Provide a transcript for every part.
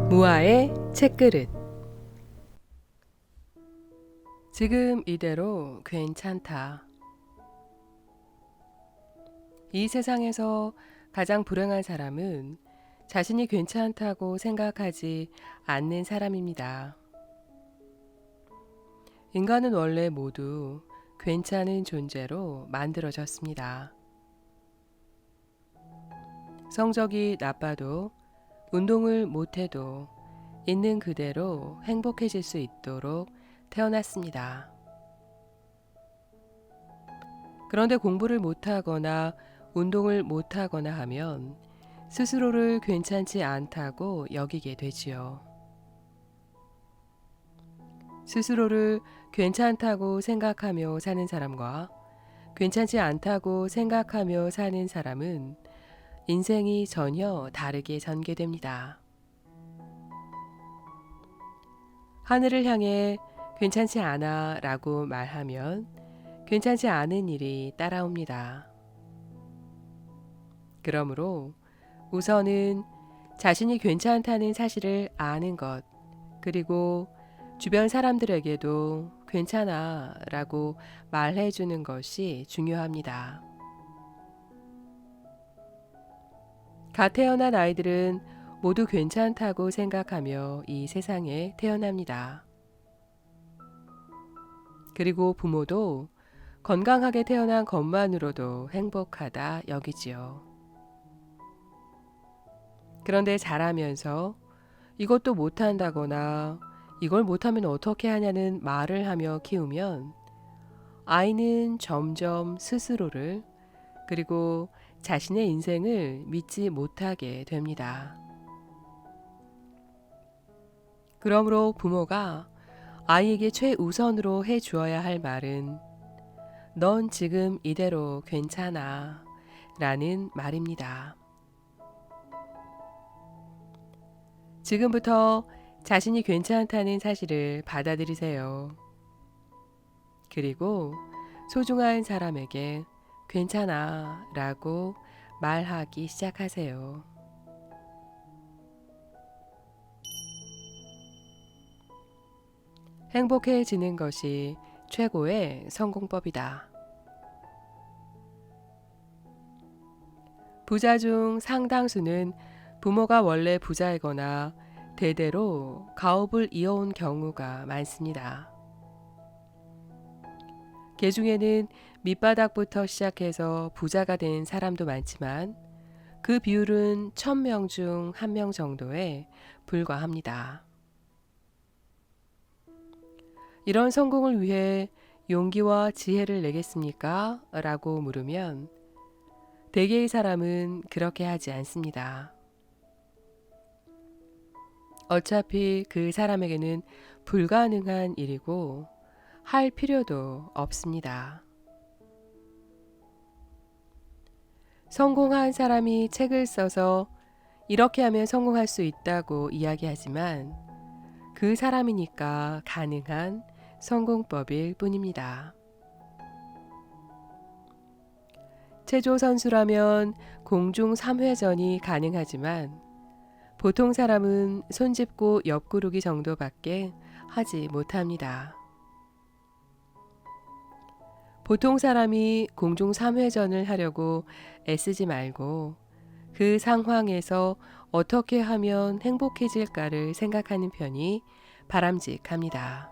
무아의 책그릇. 지금 이대로 괜찮다. 이 세상에서 가장 불행한 사람은 자신이 괜찮다고 생각하지 않는 사람입니다. 인간은 원래 모두 괜찮은 존재로 만들어졌습니다. 성적이 나빠도 운동을 못해도 있는 그대로 행복해질 수 있도록 태어났습니다. 그런데 공부를 못하거나 운동을 못하거나 하면 스스로를 괜찮지 않다고 여기게 되지요. 스스로를 괜찮다고 생각하며 사는 사람과 괜찮지 않다고 생각하며 사는 사람은 인생이 전혀 다르게 전개됩니다. 하늘을 향해 괜찮지 않아 라고 말하면 괜찮지 않은 일이 따라옵니다. 그러므로 우선은 자신이 괜찮다는 사실을 아는 것, 그리고 주변 사람들에게도 괜찮아 라고 말해주는 것이 중요합니다. 갓 태어난 아이들은 모두 괜찮다고 생각하며 이 세상에 태어납니다. 그리고 부모도 건강하게 태어난 것만으로도 행복하다 여기지요. 그런데 자라면서 이것도 못한다거나 이걸 못하면 어떻게 하냐는 말을 하며 키우면 아이는 점점 스스로를 그리고 자신의 인생을 믿지 못하게 됩니다. 그러므로 부모가 아이에게 최우선으로 해주어야 할 말은 넌 지금 이대로 괜찮아 라는 말입니다. 지금부터 자신이 괜찮다는 사실을 받아들이세요. 그리고 소중한 사람에게 괜찮아 라고 말하기 시작하세요. 행복해지는 것이 최고의 성공법이다. 부자 중 상당수는 부모가 원래 부자이거나 대대로 가업을 이어온 경우가 많습니다. 그 중에는 밑바닥부터 시작해서 부자가 된 사람도 많지만 그 비율은 1000명 중 1명 정도에 불과합니다. 이런 성공을 위해 용기와 지혜를 내겠습니까? 라고 물으면 대개의 사람은 그렇게 하지 않습니다. 어차피 그 사람에게는 불가능한 일이고 할 필요도 없습니다. 성공한 사람이 책을 써서 이렇게 하면 성공할 수 있다고 이야기하지만 그 사람이니까 가능한 성공법일 뿐입니다. 체조 선수라면 공중 3회전이 가능하지만 보통 사람은 손 짚고 옆구르기 정도밖에 하지 못합니다. 보통 사람이 공중 3회전을 하려고 애쓰지 말고 그 상황에서 어떻게 하면 행복해질까를 생각하는 편이 바람직합니다.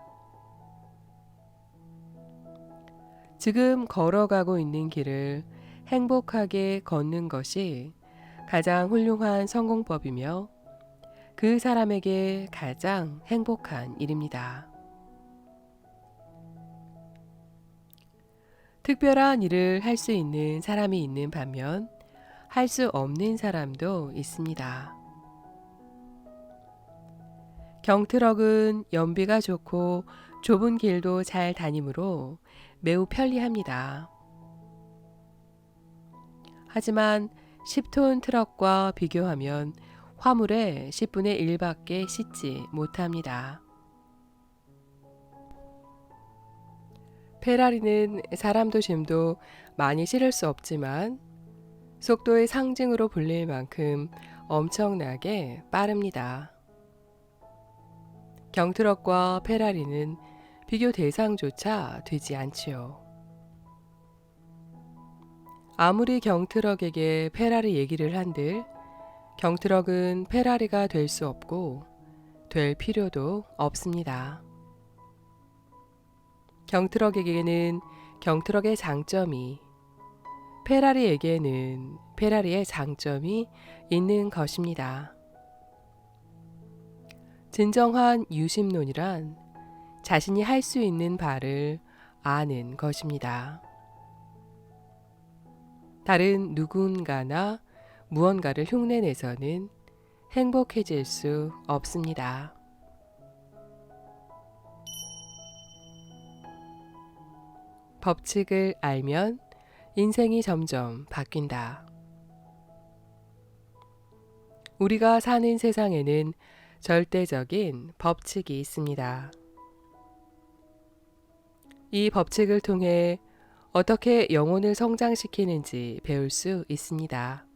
지금 걸어가고 있는 길을 행복하게 걷는 것이 가장 훌륭한 성공법이며 그 사람에게 가장 행복한 일입니다. 특별한 일을 할 수 있는 사람이 있는 반면 할 수 없는 사람도 있습니다. 경트럭은 연비가 좋고 좁은 길도 잘 다니므로 매우 편리합니다. 하지만 10톤 트럭과 비교하면 화물의 10분의 1밖에 싣지 못합니다. 페라리는 사람도 짐도 많이 실을 수 없지만 속도의 상징으로 불릴 만큼 엄청나게 빠릅니다. 경트럭과 페라리는 비교 대상조차 되지 않지요. 아무리 경트럭에게 페라리 얘기를 한들 경트럭은 페라리가 될 수 없고 될 필요도 없습니다. 경트럭에게는 경트럭의 장점이, 페라리에게는 페라리의 장점이 있는 것입니다. 진정한 유심론이란 자신이 할 수 있는 바를 아는 것입니다. 다른 누군가나 무언가를 흉내내서는 행복해질 수 없습니다. 법칙을 알면 인생이 점점 바뀐다. 우리가 사는 세상에는 절대적인 법칙이 있습니다. 이 법칙을 통해 어떻게 영혼을 성장시키는지 배울 수 있습니다.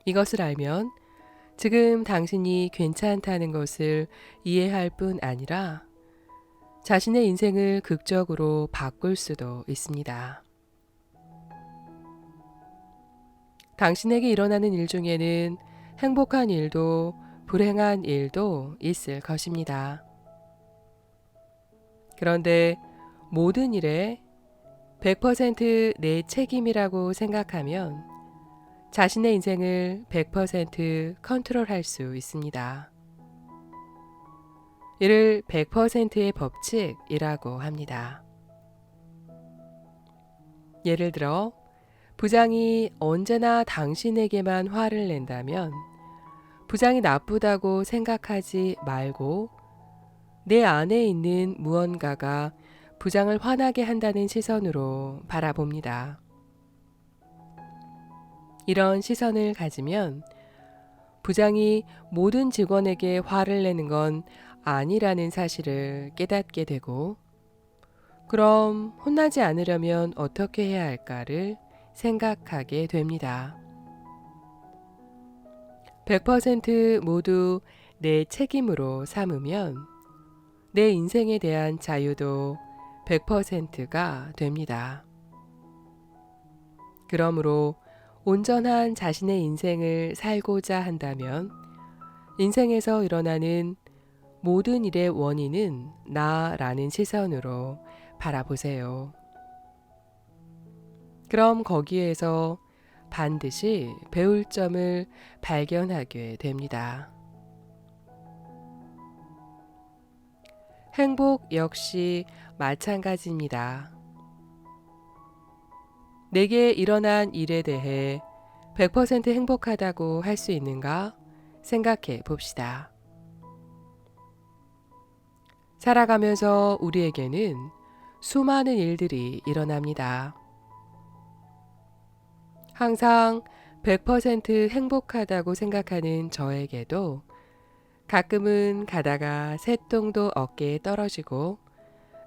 이것을 알면 지금 당신이 괜찮다는 것을 이해할 뿐 아니라 자신의 인생을 극적으로 바꿀 수도 있습니다. 당신에게 일어나는 일 중에는 행복한 일도 불행한 일도 있을 것입니다. 그런데 모든 일에 100%내 책임이라고 생각하면 자신의 인생을 100% 컨트롤할 수 있습니다. 이를 100%의 법칙이라고 합니다. 예를 들어 부장이 언제나 당신에게만 화를 낸다면 부장이 나쁘다고 생각하지 말고 내 안에 있는 무언가가 부장을 화나게 한다는 시선으로 바라봅니다. 이런 시선을 가지면 부장이 모든 직원에게 화를 내는 건 아니라는 사실을 깨닫게 되고, 그럼 혼나지 않으려면 어떻게 해야 할까를 생각하게 됩니다. 100% 모두 내 책임으로 삼으면 내 인생에 대한 자유도 100%가 됩니다. 그러므로 온전한 자신의 인생을 살고자 한다면 인생에서 일어나는 모든 일의 원인은 나라는 시선으로 바라보세요. 그럼 거기에서 반드시 배울 점을 발견하게 됩니다. 행복 역시 마찬가지입니다. 내게 일어난 일에 대해 100% 행복하다고 할 수 있는가 생각해 봅시다. 살아가면서 우리에게는 수많은 일들이 일어납니다. 항상 100% 행복하다고 생각하는 저에게도 가끔은 가다가 새똥도 어깨에 떨어지고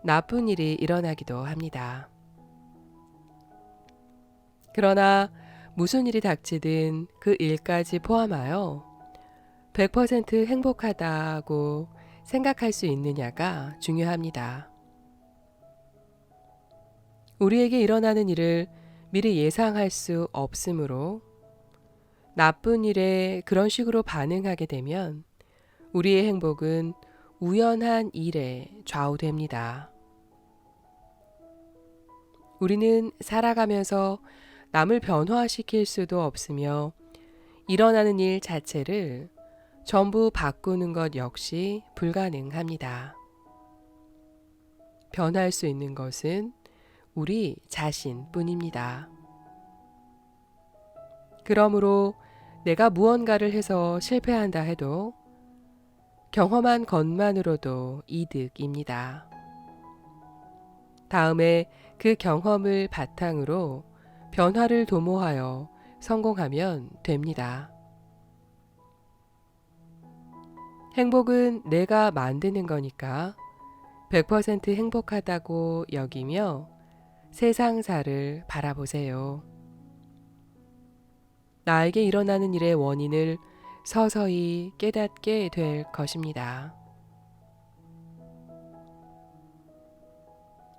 나쁜 일이 일어나기도 합니다. 그러나 무슨 일이 닥치든 그 일까지 포함하여 100% 행복하다고 생각할 수 있느냐가 중요합니다. 우리에게 일어나는 일을 미리 예상할 수 없으므로 나쁜 일에 그런 식으로 반응하게 되면 우리의 행복은 우연한 일에 좌우됩니다. 우리는 살아가면서 남을 변화시킬 수도 없으며 일어나는 일 자체를 전부 바꾸는 것 역시 불가능합니다. 변할 수 있는 것은 우리 자신뿐입니다. 그러므로 내가 무언가를 해서 실패한다 해도 경험한 것만으로도 이득입니다. 다음에 그 경험을 바탕으로 변화를 도모하여 성공하면 됩니다. 행복은 내가 만드는 거니까 100% 행복하다고 여기며 세상사를 바라보세요. 나에게 일어나는 일의 원인을 서서히 깨닫게 될 것입니다.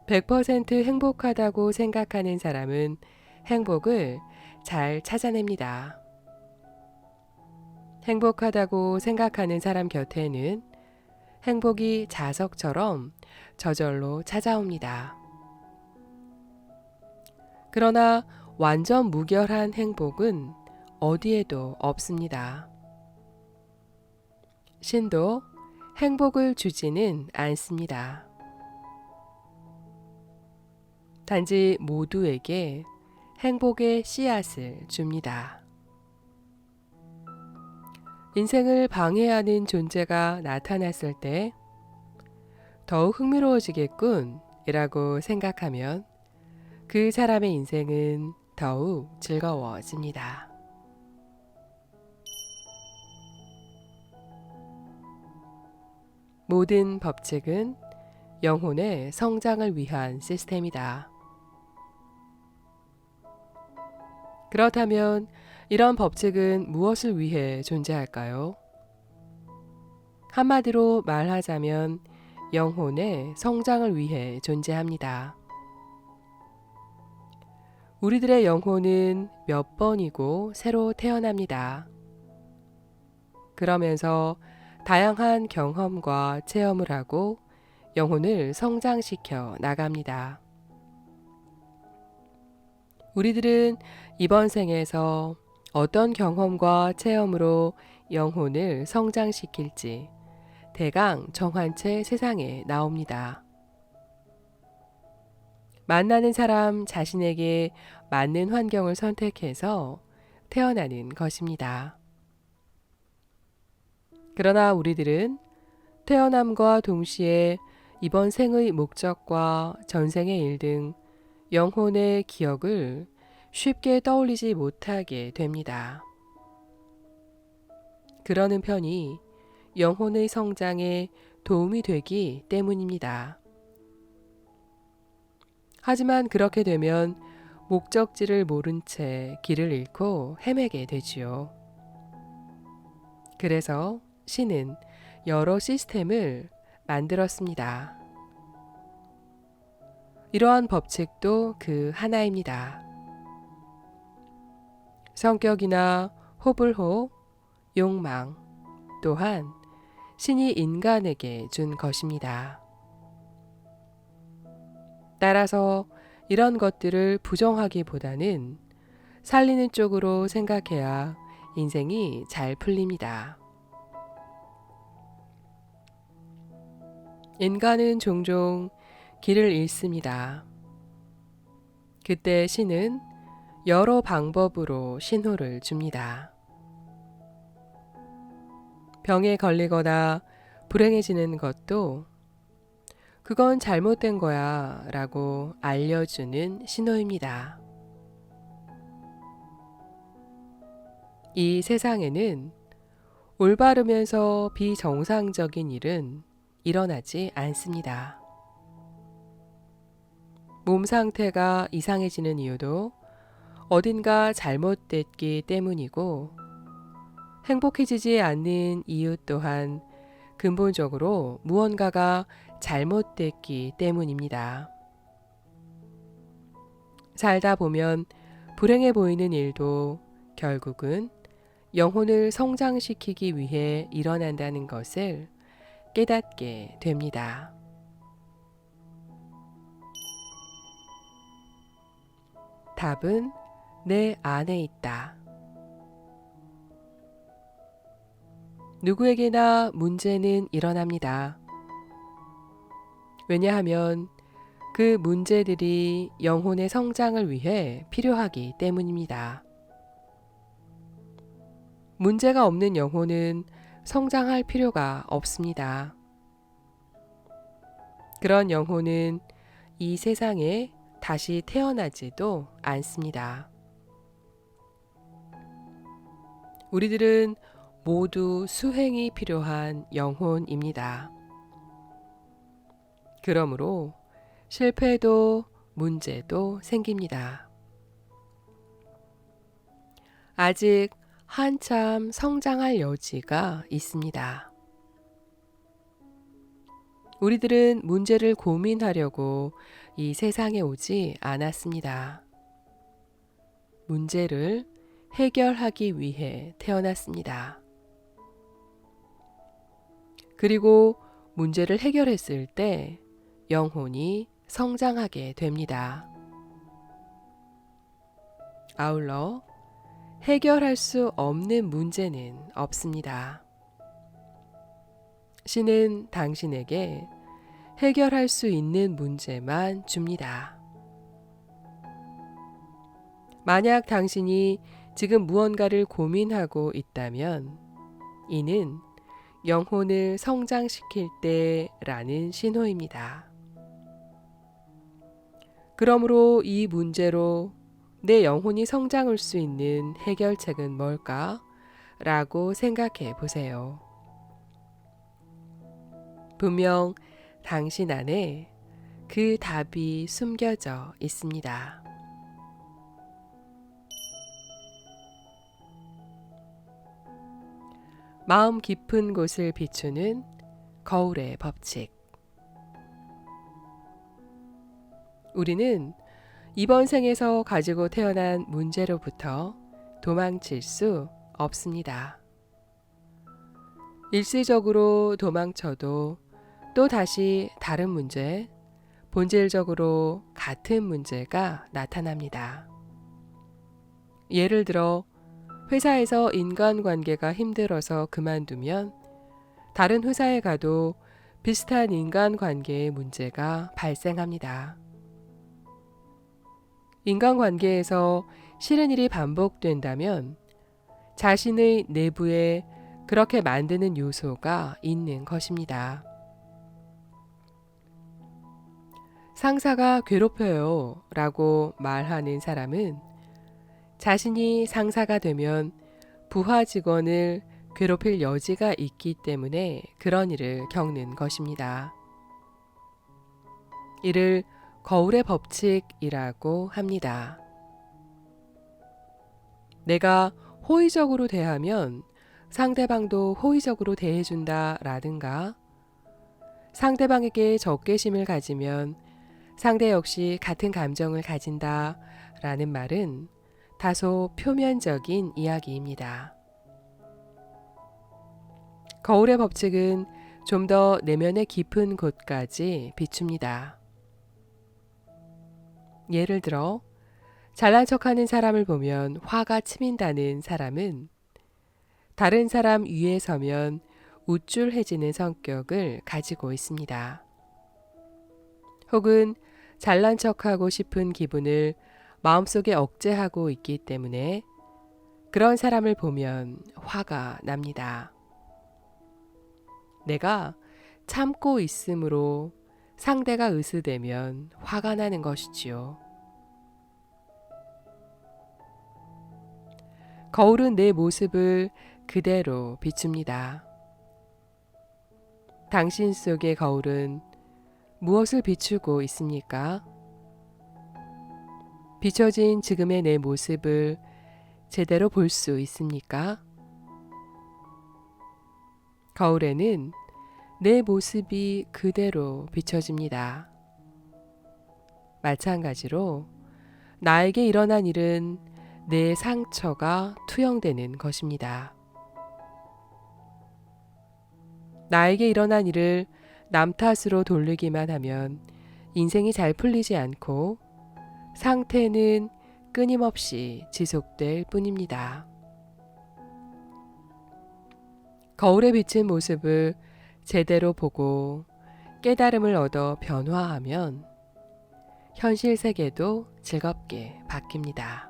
100% 행복하다고 생각하는 사람은 행복을 잘 찾아냅니다. 행복하다고 생각하는 사람 곁에는 행복이 자석처럼 저절로 찾아옵니다. 그러나 완전 무결한 행복은 어디에도 없습니다. 신도 행복을 주지는 않습니다. 단지 모두에게 행복의 씨앗을 줍니다. 인생을 방해하는 존재가 나타났을 때 더욱 흥미로워지겠군 이라고 생각하면 그 사람의 인생은 더욱 즐거워집니다. 모든 법칙은 영혼의 성장을 위한 시스템이다. 그렇다면 이런 법칙은 무엇을 위해 존재할까요? 한마디로 말하자면 영혼의 성장을 위해 존재합니다. 우리들의 영혼은 몇 번이고 새로 태어납니다. 그러면서 다양한 경험과 체험을 하고 영혼을 성장시켜 나갑니다. 우리들은 이번 생에서 어떤 경험과 체험으로 영혼을 성장시킬지 대강 정한 채 세상에 나옵니다. 만나는 사람 자신에게 맞는 환경을 선택해서 태어나는 것입니다. 그러나 우리들은 태어남과 동시에 이번 생의 목적과 전생의 일 등 영혼의 기억을 쉽게 떠올리지 못하게 됩니다. 그러는 편이 영혼의 성장에 도움이 되기 때문입니다. 하지만 그렇게 되면 목적지를 모른 채 길을 잃고 헤매게 되지요. 그래서 신은 여러 시스템을 만들었습니다. 이러한 법칙도 그 하나입니다. 성격이나 호불호, 욕망 또한 신이 인간에게 준 것입니다. 따라서 이런 것들을 부정하기보다는 살리는 쪽으로 생각해야 인생이 잘 풀립니다. 인간은 종종 길을 잃습니다. 그때 신은 여러 방법으로 신호를 줍니다. 병에 걸리거나 불행해지는 것도 그건 잘못된 거야 라고 알려주는 신호입니다. 이 세상에는 올바르면서 비정상적인 일은 일어나지 않습니다. 몸 상태가 이상해지는 이유도 어딘가 잘못됐기 때문이고 행복해지지 않는 이유 또한 근본적으로 무언가가 잘못됐기 때문입니다. 살다 보면 불행해 보이는 일도 결국은 영혼을 성장시키기 위해 일어난다는 것을 깨닫게 됩니다. 답은 내 안에 있다. 누구에게나 문제는 일어납니다. 왜냐하면 그 문제들이 영혼의 성장을 위해 필요하기 때문입니다. 문제가 없는 영혼은 성장할 필요가 없습니다. 그런 영혼은 이 세상에 다시 태어나지도 않습니다. 우리들은 모두 수행이 필요한 영혼입니다. 그러므로 실패도 문제도 생깁니다. 아직 한참 성장할 여지가 있습니다. 우리들은 문제를 고민하려고 이 세상에 오지 않았습니다. 문제를 해결하기 위해 태어났습니다. 그리고 문제를 해결했을 때 영혼이 성장하게 됩니다. 아울러 해결할 수 없는 문제는 없습니다. 신은 당신에게 해결할 수 있는 문제만 줍니다. 만약 당신이 지금 무언가를 고민하고 있다면 이는 영혼을 성장시킬 때라는 신호입니다. 그러므로 이 문제로 내 영혼이 성장할 수 있는 해결책은 뭘까? 라고 생각해 보세요. 분명 당신 안에 그 답이 숨겨져 있습니다. 마음 깊은 곳을 비추는 거울의 법칙. 우리는 이번 생에서 가지고 태어난 문제로부터 도망칠 수 없습니다. 일시적으로 도망쳐도 또 다시 다른 문제, 본질적으로 같은 문제가 나타납니다. 예를 들어 회사에서 인간관계가 힘들어서 그만두면 다른 회사에 가도 비슷한 인간관계의 문제가 발생합니다. 인간관계에서 싫은 일이 반복된다면 자신의 내부에 그렇게 만드는 요소가 있는 것입니다. 상사가 괴롭혀요 라고 말하는 사람은 자신이 상사가 되면 부하 직원을 괴롭힐 여지가 있기 때문에 그런 일을 겪는 것입니다. 이를 거울의 법칙이라고 합니다. 내가 호의적으로 대하면 상대방도 호의적으로 대해준다 라든가 상대방에게 적개심을 가지면 상대 역시 같은 감정을 가진다 라는 말은 다소 표면적인 이야기입니다. 거울의 법칙은 좀 더 내면의 깊은 곳까지 비춥니다. 예를 들어 잘난 척하는 사람을 보면 화가 치민다는 사람은 다른 사람 위에 서면 우쭐해지는 성격을 가지고 있습니다. 혹은 잘난 척하고 싶은 기분을 마음속에 억제하고 있기 때문에 그런 사람을 보면 화가 납니다. 내가 참고 있으므로 상대가 으스대면 화가 나는 것이지요. 거울은 내 모습을 그대로 비춥니다. 당신 속의 거울은 무엇을 비추고 있습니까? 비춰진 지금의 내 모습을 제대로 볼 수 있습니까? 거울에는 내 모습이 그대로 비춰집니다. 마찬가지로 나에게 일어난 일은 내 상처가 투영되는 것입니다. 나에게 일어난 일을 남 탓으로 돌리기만 하면 인생이 잘 풀리지 않고 상태는 끊임없이 지속될 뿐입니다. 거울에 비친 모습을 제대로 보고 깨달음을 얻어 변화하면 현실 세계도 즐겁게 바뀝니다.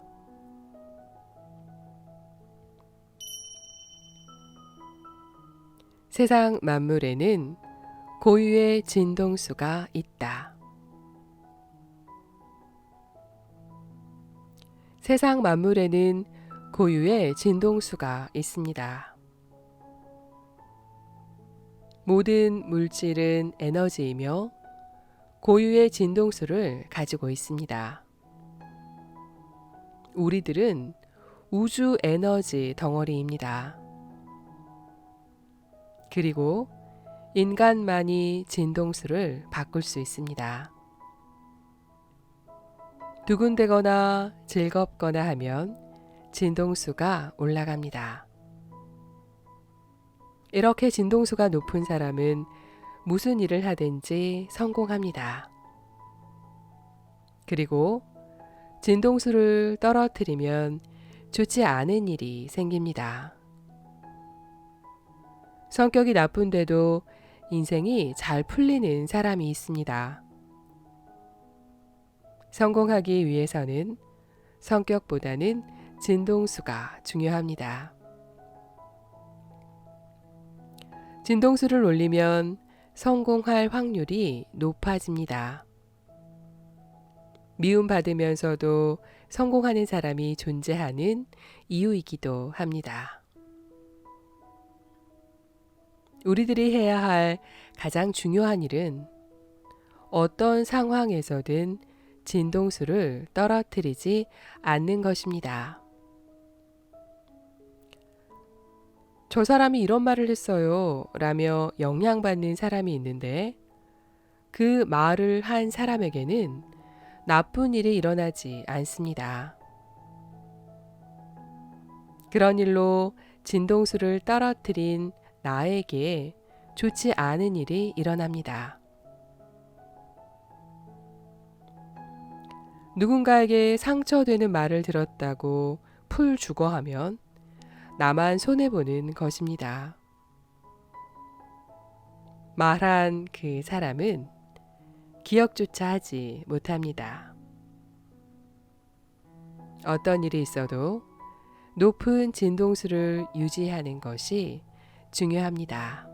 세상 만물에는 고유의 진동수가 있다. 세상 만물에는 고유의 진동수가 있습니다. 모든 물질은 에너지이며 고유의 진동수를 가지고 있습니다. 우리들은 우주 에너지 덩어리입니다. 그리고 인간만이 진동수를 바꿀 수 있습니다. 두근대거나 즐겁거나 하면 진동수가 올라갑니다. 이렇게 진동수가 높은 사람은 무슨 일을 하든지 성공합니다. 그리고 진동수를 떨어뜨리면 좋지 않은 일이 생깁니다. 성격이 나쁜데도 인생이 잘 풀리는 사람이 있습니다. 성공하기 위해서는 성격보다는 진동수가 중요합니다. 진동수를 올리면 성공할 확률이 높아집니다. 미움받으면서도 성공하는 사람이 존재하는 이유이기도 합니다. 우리들이 해야 할 가장 중요한 일은 어떤 상황에서든 진동수를 떨어뜨리지 않는 것입니다. 저 사람이 이런 말을 했어요 라며 영향받는 사람이 있는데 그 말을 한 사람에게는 나쁜 일이 일어나지 않습니다. 그런 일로 진동수를 떨어뜨린 나에게 좋지 않은 일이 일어납니다. 누군가에게 상처되는 말을 들었다고 풀 죽어하면 나만 손해보는 것입니다. 말한 그 사람은 기억조차 하지 못합니다. 어떤 일이 있어도 높은 진동수를 유지하는 것이 중요합니다.